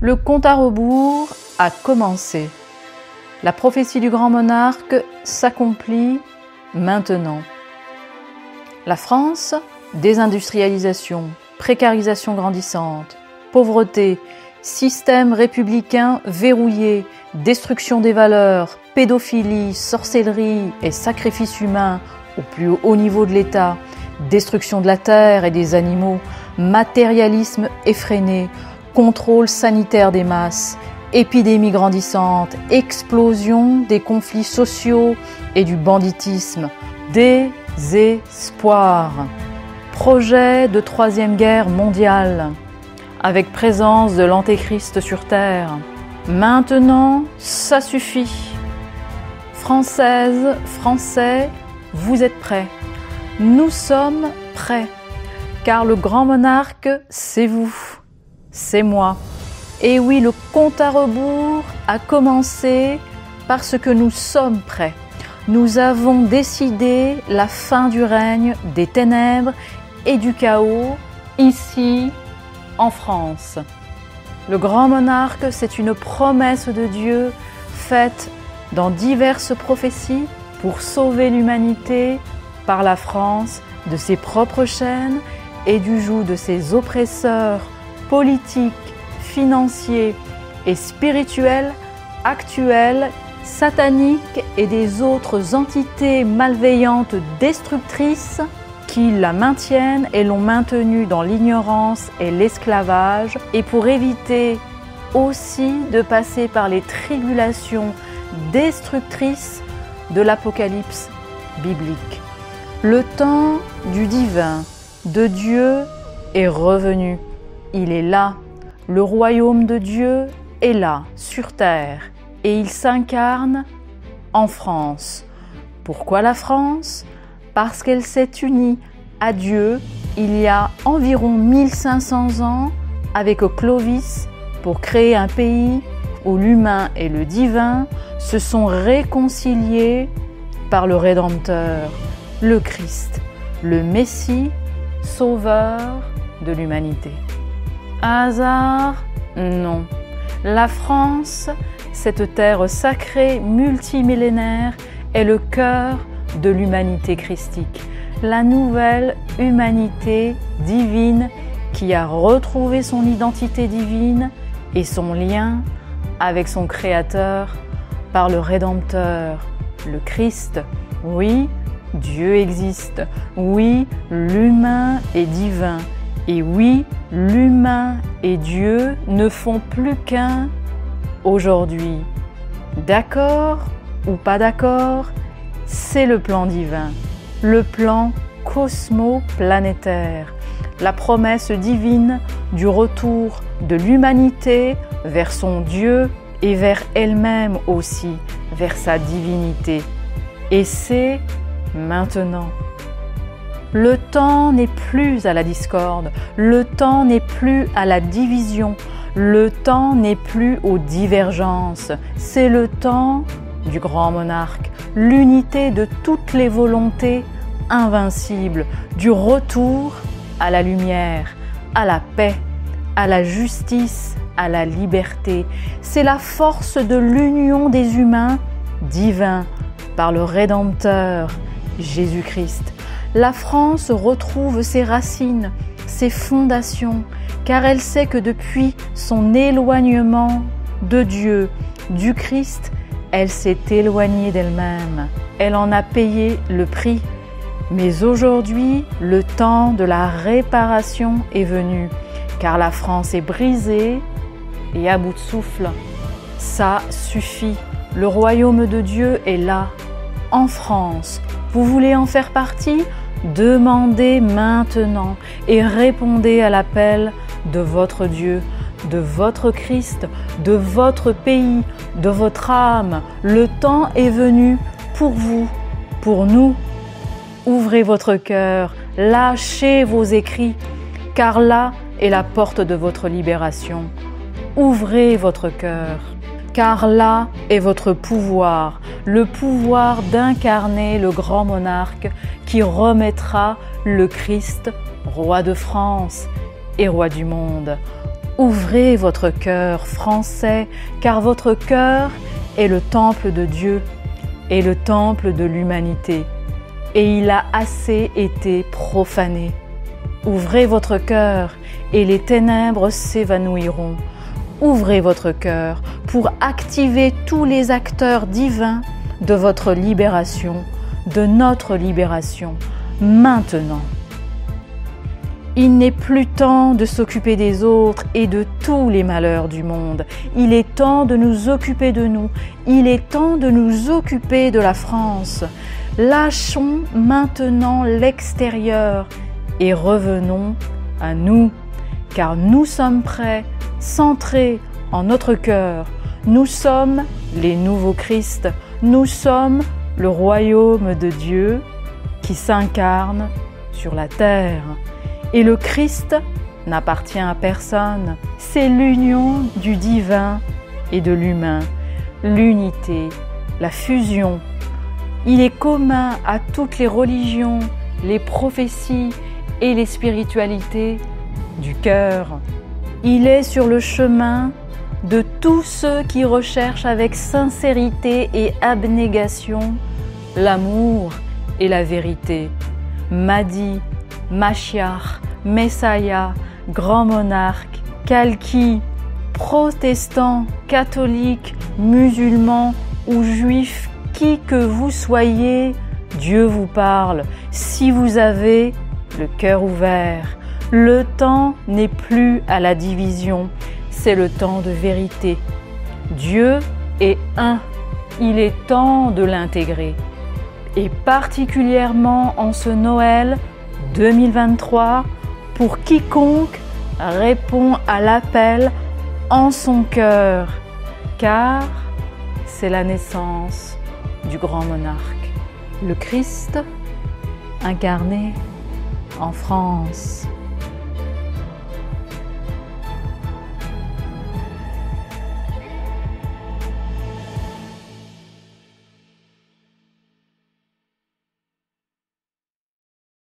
Le compte à rebours a commencé. La prophétie du grand monarque s'accomplit maintenant. La France, désindustrialisation, précarisation grandissante, pauvreté, système républicain verrouillé, destruction des valeurs, pédophilie, sorcellerie et sacrifice humain au plus haut niveau de l'État, destruction de la terre et des animaux, matérialisme effréné, contrôle sanitaire des masses, épidémie grandissante, explosion des conflits sociaux et du banditisme, désespoir, projet de troisième guerre mondiale, avec présence de l'Antéchrist sur terre. Maintenant, ça suffit. Françaises, Français, vous êtes prêts. Nous sommes prêts, car le grand monarque, c'est vous, c'est moi. Et oui, le compte à rebours a commencé parce que nous sommes prêts. Nous avons décidé la fin du règne des ténèbres et du chaos ici en France. Le grand monarque, c'est une promesse de Dieu faite dans diverses prophéties pour sauver l'humanité par la France de ses propres chaînes et du joug de ses oppresseurs politiques, financiers et spirituels, actuels, sataniques et des autres entités malveillantes destructrices qui la maintiennent et l'ont maintenue dans l'ignorance et l'esclavage, et pour éviter aussi de passer par les tribulations destructrices de l'Apocalypse biblique. Le temps du divin, de Dieu, est revenu. Il est là. Le royaume de Dieu est là, sur terre, et il s'incarne en France. Pourquoi la France ? Parce qu'elle s'est unie à Dieu il y a environ 1500 ans avec Clovis pour créer un pays où l'humain et le divin se sont réconciliés par le Rédempteur, le Christ, le Messie, sauveur de l'humanité. Un hasard ? Non. La France, cette terre sacrée multimillénaire, est le cœur de l'humanité christique, la nouvelle humanité divine qui a retrouvé son identité divine et son lien avec son Créateur par le Rédempteur, le Christ. Oui, Dieu existe. Oui, l'humain est divin. Et oui, l'humain et Dieu ne font plus qu'un aujourd'hui. D'accord ou pas d'accord ? C'est le plan divin, le plan cosmo-planétaire, la promesse divine du retour de l'humanité vers son Dieu et vers elle-même aussi, vers sa divinité. Et c'est maintenant. Le temps n'est plus à la discorde, le temps n'est plus à la division, le temps n'est plus aux divergences. C'est le temps du grand monarque, l'unité de toutes les volontés invincibles, du retour à la lumière, à la paix, à la justice, à la liberté. C'est la force de l'union des humains divins par le Rédempteur, Jésus-Christ. La France retrouve ses racines, ses fondations, car elle sait que depuis son éloignement de Dieu, du Christ, elle s'est éloignée d'elle-même. Elle en a payé le prix. Mais aujourd'hui, le temps de la réparation est venu, car la France est brisée et à bout de souffle. Ça suffit. Le royaume de Dieu est là, en France. Vous voulez en faire partie ? Demandez maintenant et répondez à l'appel de votre Dieu, de votre Christ, de votre pays, de votre âme. Le temps est venu pour vous, pour nous. Ouvrez votre cœur, lâchez vos écrits, car là est la porte de votre libération. Ouvrez votre cœur, car là est votre pouvoir, le pouvoir d'incarner le grand monarque qui remettra le Christ, roi de France et roi du monde. Ouvrez votre cœur, Français, car votre cœur est le temple de Dieu et le temple de l'humanité, et il a assez été profané. Ouvrez votre cœur et les ténèbres s'évanouiront. Ouvrez votre cœur pour activer tous les acteurs divins de votre libération, de notre libération, maintenant. Il n'est plus temps de s'occuper des autres et de tous les malheurs du monde. Il est temps de nous occuper de nous. Il est temps de nous occuper de la France. Lâchons maintenant l'extérieur et revenons à nous, car nous sommes prêts, centrés en notre cœur. Nous sommes les nouveaux Christ. Nous sommes le royaume de Dieu qui s'incarne sur la terre. Et le Christ n'appartient à personne. C'est l'union du divin et de l'humain, l'unité, la fusion. Il est commun à toutes les religions, les prophéties et les spiritualités du cœur. Il est sur le chemin de tous ceux qui recherchent avec sincérité et abnégation l'amour et la vérité. Mahdi, Mashiach, Messiah, grand monarque, Kalki, protestants, catholiques, musulmans ou juifs, qui que vous soyez, Dieu vous parle. Si vous avez le cœur ouvert, le temps n'est plus à la division, c'est le temps de vérité. Dieu est un, il est temps de l'intégrer. Et particulièrement en ce Noël 2023, pour quiconque répond à l'appel en son cœur, car c'est la naissance du grand monarque, le Christ incarné en France.